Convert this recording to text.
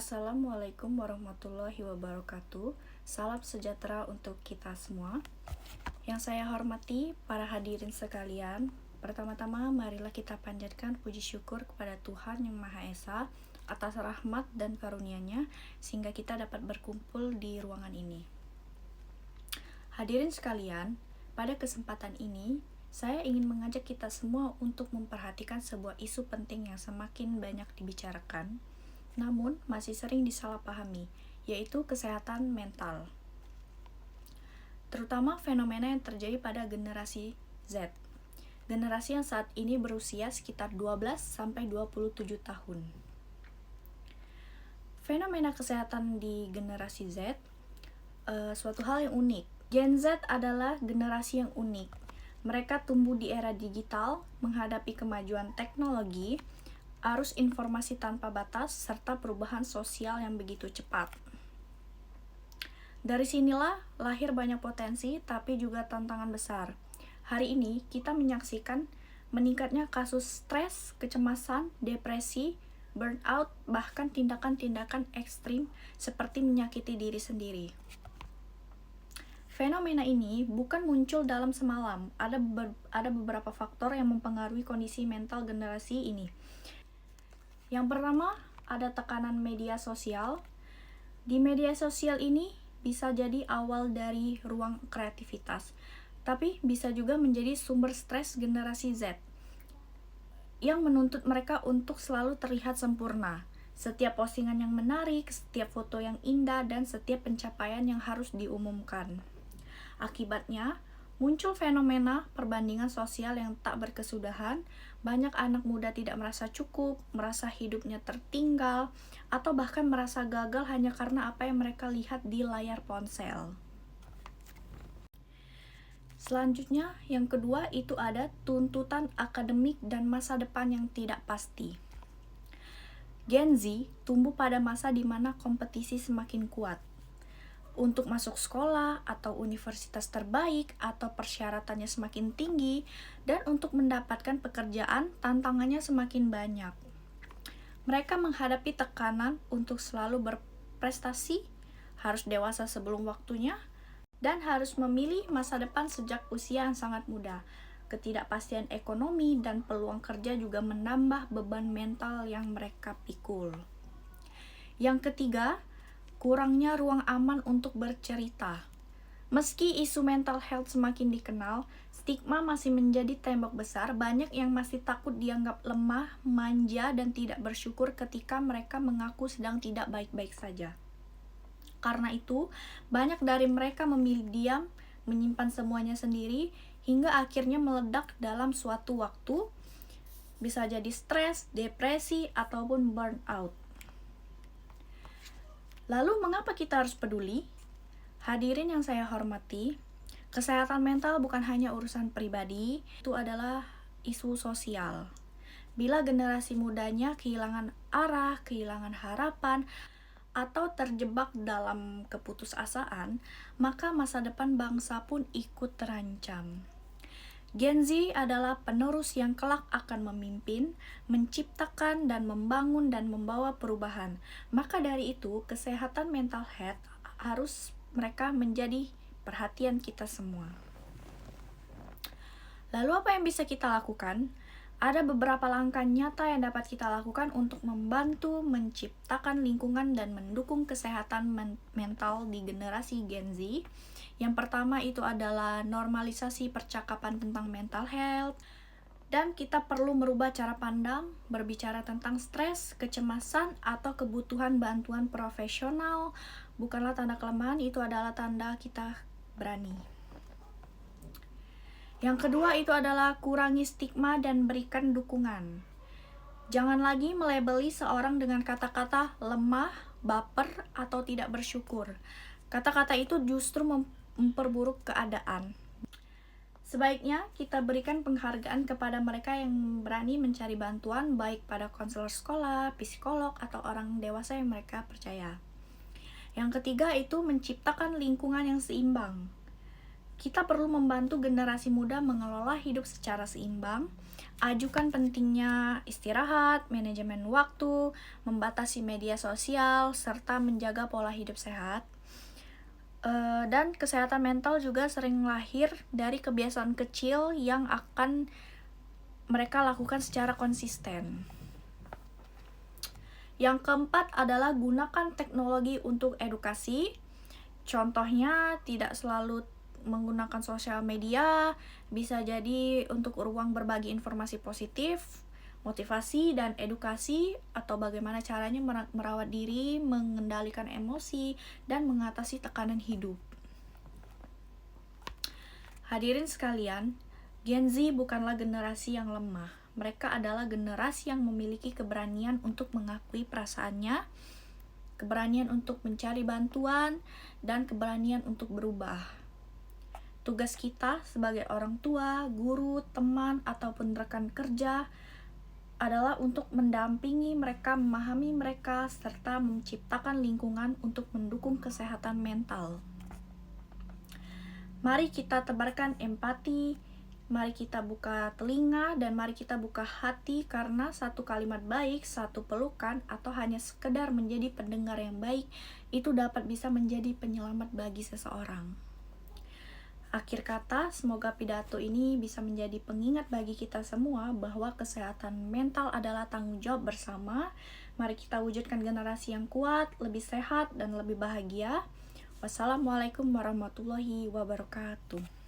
Assalamualaikum warahmatullahi wabarakatuh. Salam sejahtera untuk kita semua. Yang saya hormati para hadirin sekalian, pertama-tama marilah kita panjatkan puji syukur kepada Tuhan Yang Maha Esa atas rahmat dan karunia-Nya sehingga kita dapat berkumpul di ruangan ini. Hadirin sekalian, pada kesempatan ini saya ingin mengajak kita semua untuk memperhatikan sebuah isu penting yang semakin banyak dibicarakan, namun masih sering disalahpahami, yaitu kesehatan mental. Terutama fenomena yang terjadi pada generasi Z. Generasi yang saat ini berusia sekitar 12-27 tahun. Fenomena kesehatan di generasi Z suatu hal yang unik. Gen Z adalah generasi yang unik. Mereka tumbuh di era digital, menghadapi kemajuan teknologi, arus informasi tanpa batas, serta perubahan sosial yang begitu cepat. Dari sinilah lahir banyak potensi, tapi juga tantangan besar. Hari ini kita menyaksikan meningkatnya kasus stres, kecemasan, depresi, burnout, bahkan tindakan-tindakan ekstrim seperti menyakiti diri sendiri. Fenomena ini bukan muncul dalam semalam. Ada beberapa faktor yang mempengaruhi kondisi mental generasi ini. Yang pertama, ada tekanan media sosial. Di media sosial ini bisa jadi awal dari ruang kreativitas, tapi bisa juga menjadi sumber stres generasi Z yang menuntut mereka untuk selalu terlihat sempurna. Setiap postingan yang menarik, setiap foto yang indah, dan setiap pencapaian yang harus diumumkan. Akibatnya, muncul fenomena perbandingan sosial yang tak berkesudahan. Banyak anak muda tidak merasa cukup, merasa hidupnya tertinggal, atau bahkan merasa gagal hanya karena apa yang mereka lihat di layar ponsel. Selanjutnya, yang kedua itu ada tuntutan akademik dan masa depan yang tidak pasti. Gen Z tumbuh pada masa di mana kompetisi semakin kuat. Untuk masuk sekolah atau universitas terbaik atau persyaratannya semakin tinggi, dan untuk mendapatkan pekerjaan tantangannya semakin banyak. Mereka menghadapi tekanan untuk selalu berprestasi, harus dewasa sebelum waktunya, dan harus memilih masa depan sejak usia yang sangat muda. Ketidakpastian ekonomi dan peluang kerja juga menambah beban mental yang mereka pikul. Yang ketiga, kurangnya ruang aman untuk bercerita. Meski isu mental health semakin dikenal, stigma masih menjadi tembok besar. Banyak yang masih takut dianggap lemah, manja, dan tidak bersyukur ketika mereka mengaku sedang tidak baik-baik saja. Karena itu, banyak dari mereka memilih diam, menyimpan semuanya sendiri, hingga akhirnya meledak dalam suatu waktu. Bisa jadi stres, depresi, ataupun burnout. Lalu mengapa kita harus peduli? Hadirin yang saya hormati, kesehatan mental bukan hanya urusan pribadi, itu adalah isu sosial. Bila generasi mudanya kehilangan arah, kehilangan harapan, atau terjebak dalam keputusasaan, maka masa depan bangsa pun ikut terancam. Gen Z adalah penerus yang kelak akan memimpin, menciptakan dan membangun dan membawa perubahan. Maka dari itu, kesehatan mental health harus mereka menjadi perhatian kita semua. Lalu apa yang bisa kita lakukan? Ada beberapa langkah nyata yang dapat kita lakukan untuk membantu menciptakan lingkungan dan mendukung kesehatan mental di generasi Gen Z. Yang pertama itu adalah normalisasi percakapan tentang mental health, dan kita perlu merubah cara pandang, berbicara tentang stres, kecemasan, atau kebutuhan bantuan profesional. Bukanlah tanda kelemahan, itu adalah tanda kita berani. Yang kedua itu adalah kurangi stigma dan berikan dukungan. Jangan lagi melabeli seorang dengan kata-kata lemah, baper, atau tidak bersyukur. Kata-kata itu justru memperburuk keadaan. Sebaiknya kita berikan penghargaan kepada mereka yang berani mencari bantuan, baik pada konselor sekolah, psikolog, atau orang dewasa yang mereka percaya. Yang ketiga itu menciptakan lingkungan yang seimbang. Kita perlu membantu generasi muda mengelola hidup secara seimbang, ajukan pentingnya istirahat, manajemen waktu, membatasi media sosial, serta menjaga pola hidup sehat. Dan kesehatan mental juga sering lahir dari kebiasaan kecil yang akan mereka lakukan secara konsisten. Yang keempat adalah gunakan teknologi untuk edukasi. Contohnya, tidak selalu menggunakan sosial media, bisa jadi untuk ruang berbagi informasi positif, motivasi, dan edukasi, atau bagaimana caranya merawat diri, mengendalikan emosi, dan mengatasi tekanan hidup. Hadirin sekalian, Gen Z bukanlah generasi yang lemah. Mereka adalah generasi yang memiliki keberanian untuk mengakui perasaannya, keberanian untuk mencari bantuan, dan keberanian untuk berubah. Tugas kita sebagai orang tua, guru, teman, ataupun rekan kerja adalah untuk mendampingi mereka, memahami mereka, serta menciptakan lingkungan untuk mendukung kesehatan mental. Mari kita tebarkan empati, mari kita buka telinga, dan mari kita buka hati, karena satu kalimat baik, satu pelukan, atau hanya sekedar menjadi pendengar yang baik, itu dapat bisa menjadi penyelamat bagi seseorang. Akhir kata, semoga pidato ini bisa menjadi pengingat bagi kita semua bahwa kesehatan mental adalah tanggung jawab bersama. Mari kita wujudkan generasi yang kuat, lebih sehat, dan lebih bahagia. Wassalamualaikum warahmatullahi wabarakatuh.